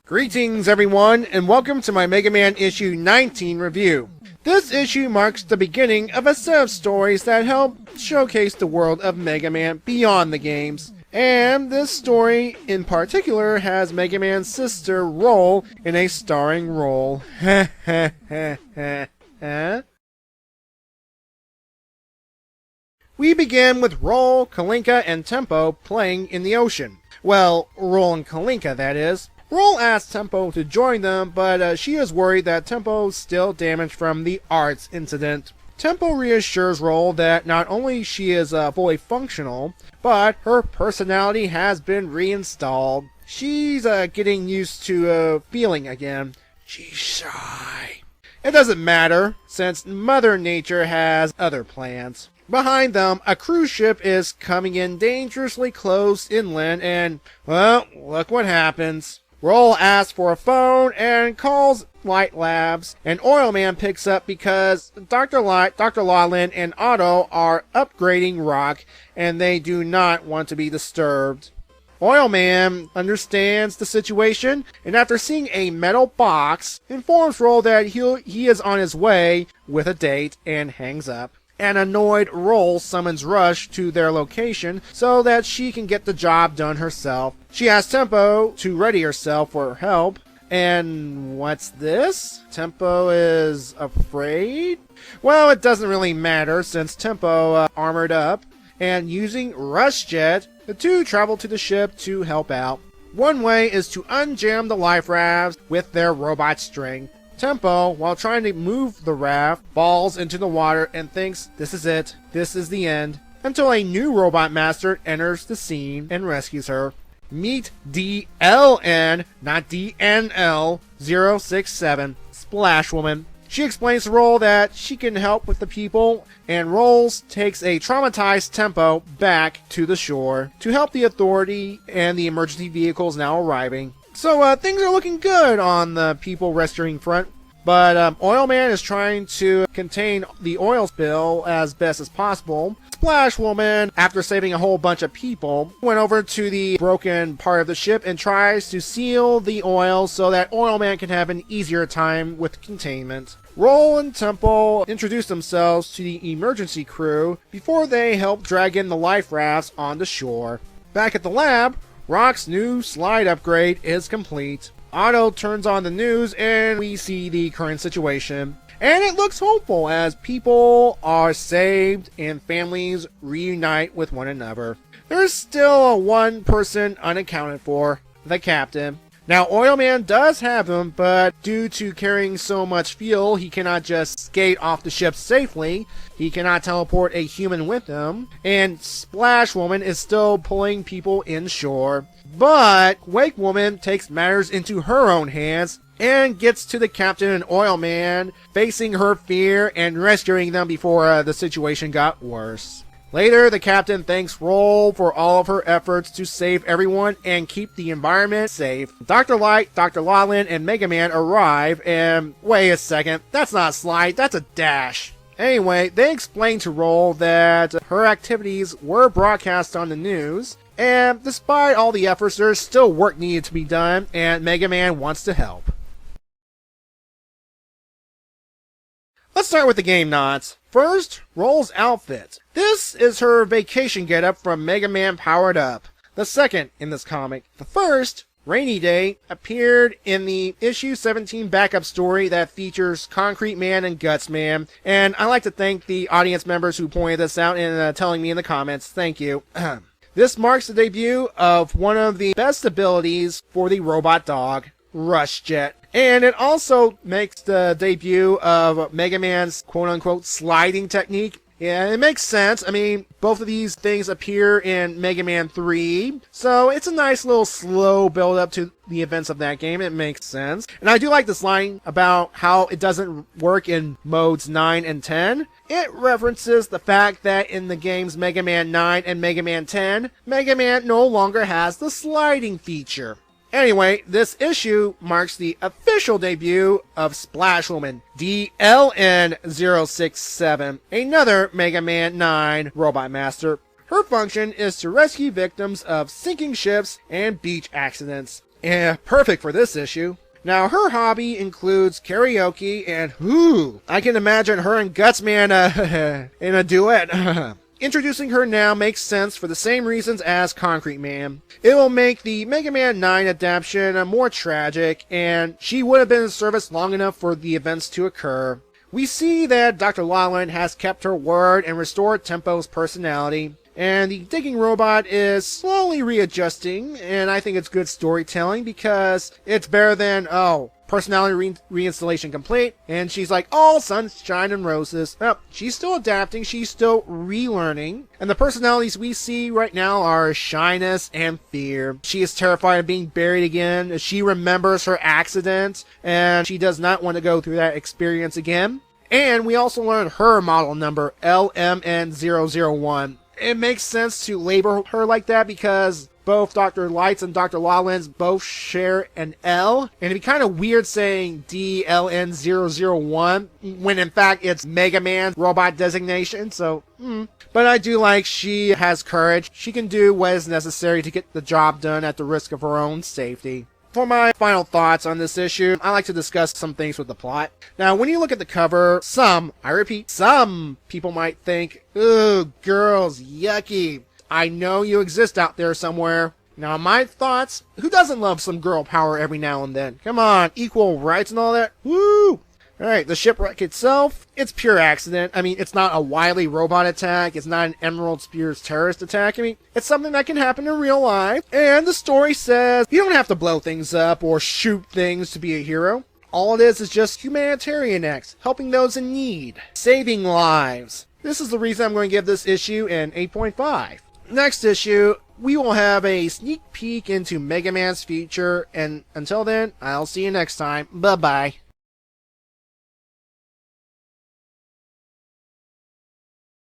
Greetings everyone, and welcome to my Mega Man issue 19 review. This issue marks the beginning of a set of stories that help showcase the world of Mega Man beyond the games. And this story in particular has Mega Man's sister Roll in a starring role. We begin with Roll, Kalinka, and Tempo playing in the ocean. Well, Roll and Kalinka, that is. Roll asks Tempo to join them, but she is worried that Tempo's still damaged from the arts incident. Tempo reassures Roll that not only she is fully functional, but her personality has been reinstalled. She's getting used to feeling again. She's shy. It doesn't matter, since Mother Nature has other plans. Behind them, a cruise ship is coming in dangerously close inland, and, well, look what happens. Roll asks for a phone and calls Light Labs, and Oil Man picks up because Dr. Light, Dr. Lawlin, and Otto are upgrading rock, and they do not want to be disturbed. Oil Man understands the situation, and after seeing a metal box, informs Roll that he is on his way with a date, and hangs up. An annoyed Roll summons Rush to their location so that she can get the job done herself. She asks Tempo to ready herself for help. And what's this? Tempo is afraid? Well, it doesn't really matter since Tempo armored up. And using Rush Jet, the two travel to the ship to help out. One way is to unjam the life rafts with their robot string. Tempo, while trying to move the raft, falls into the water and thinks this is it, this is the end, until a new robot master enters the scene and rescues her. Meet DLN, not DNL, 067, Splash Woman. She explains to Roll that she can help with the people, and Rolls takes a traumatized Tempo back to the shore to help the authority and the emergency vehicles now arriving. So things are looking good on the people rescuing front, but Oil Man is trying to contain the oil spill as best as possible. Splash Woman, after saving a whole bunch of people, went over to the broken part of the ship and tries to seal the oil so that Oil Man can have an easier time with containment. Roll and Tempo introduce themselves to the emergency crew before they help drag in the life rafts onto shore. Back at the lab, Rock's new slide upgrade is complete. Otto turns on the news and we see the current situation. And it looks hopeful as people are saved and families reunite with one another. There's still one person unaccounted for, the captain. Now, Oil Man does have him, but due to carrying so much fuel, he cannot just skate off the ship safely. He cannot teleport a human with him, and Splash Woman is still pulling people inshore. But Wake Woman takes matters into her own hands and gets to the captain and Oil Man, facing her fear and rescuing them before the situation got worse. Later, the captain thanks Roll for all of her efforts to save everyone and keep the environment safe. Dr. Light, Dr. Lawlin, and Mega Man arrive, and wait a second, that's not a slide, that's a dash. Anyway, they explain to Roll that her activities were broadcast on the news, and despite all the efforts, there's still work needed to be done, and Mega Man wants to help. Let's start with the game nods. First, Roll's outfit. This is her vacation getup from Mega Man Powered Up, the second in this comic. The first, Rainy Day, appeared in the issue 17 backup story that features Concrete Man and Guts Man, and I'd like to thank the audience members who pointed this out and telling me in the comments. Thank you. This marks the debut of one of the best abilities for the robot dog, Rush Jet. And it also makes the debut of Mega Man's quote-unquote sliding technique. Yeah, it makes sense. I mean, both of these things appear in Mega Man 3, so it's a nice little slow build-up to the events of that game. It makes sense. And I do like this line about how it doesn't work in modes 9 and 10. It references the fact that in the games Mega Man 9 and Mega Man 10, Mega Man no longer has the sliding feature. Anyway, this issue marks the official debut of Splash Woman, DLN-067, another Mega Man 9 Robot Master. Her function is to rescue victims of sinking ships and beach accidents. Yeah, perfect for this issue. Now, her hobby includes karaoke, and I can imagine her and Gutsman in a duet. Introducing her now makes sense for the same reasons as Concrete Man. It will make the Mega Man 9 adaptation more tragic, and she would have been in service long enough for the events to occur. We see that Dr. Lachlan has kept her word and restored Tempo's personality, and the digging robot is slowly readjusting, and I think it's good storytelling because it's better than, personality reinstallation complete, and she's like, all sunshine and roses. Well, she's still adapting, she's still relearning, and the personalities we see right now are shyness and fear. She is terrified of being buried again. She remembers her accident, and she does not want to go through that experience again. And we also learn her model number, LMN001. It makes sense to label her like that because both Dr. Lights and Dr. Lawlens both share an L, and it'd be kind of weird saying DLN001 when in fact it's Mega Man robot designation, so, But I do like she has courage. She can do what is necessary to get the job done at the risk of her own safety. For my final thoughts on this issue, I like to discuss some things with the plot. Now, when you look at the cover, some people might think, ooh, girls, yucky. I know you exist out there somewhere. Now, my thoughts, who doesn't love some girl power every now and then? Come on, equal rights and all that. Woo! Alright, the shipwreck itself, it's pure accident. I mean, it's not a wily robot attack. It's not an Emerald Spears terrorist attack. I mean, it's something that can happen in real life. And the story says you don't have to blow things up or shoot things to be a hero. All it is just humanitarian acts, helping those in need, saving lives. This is the reason I'm going to give this issue an 8.5. Next issue, we will have a sneak peek into Mega Man's future, and until then, I'll see you next time. Bye-bye.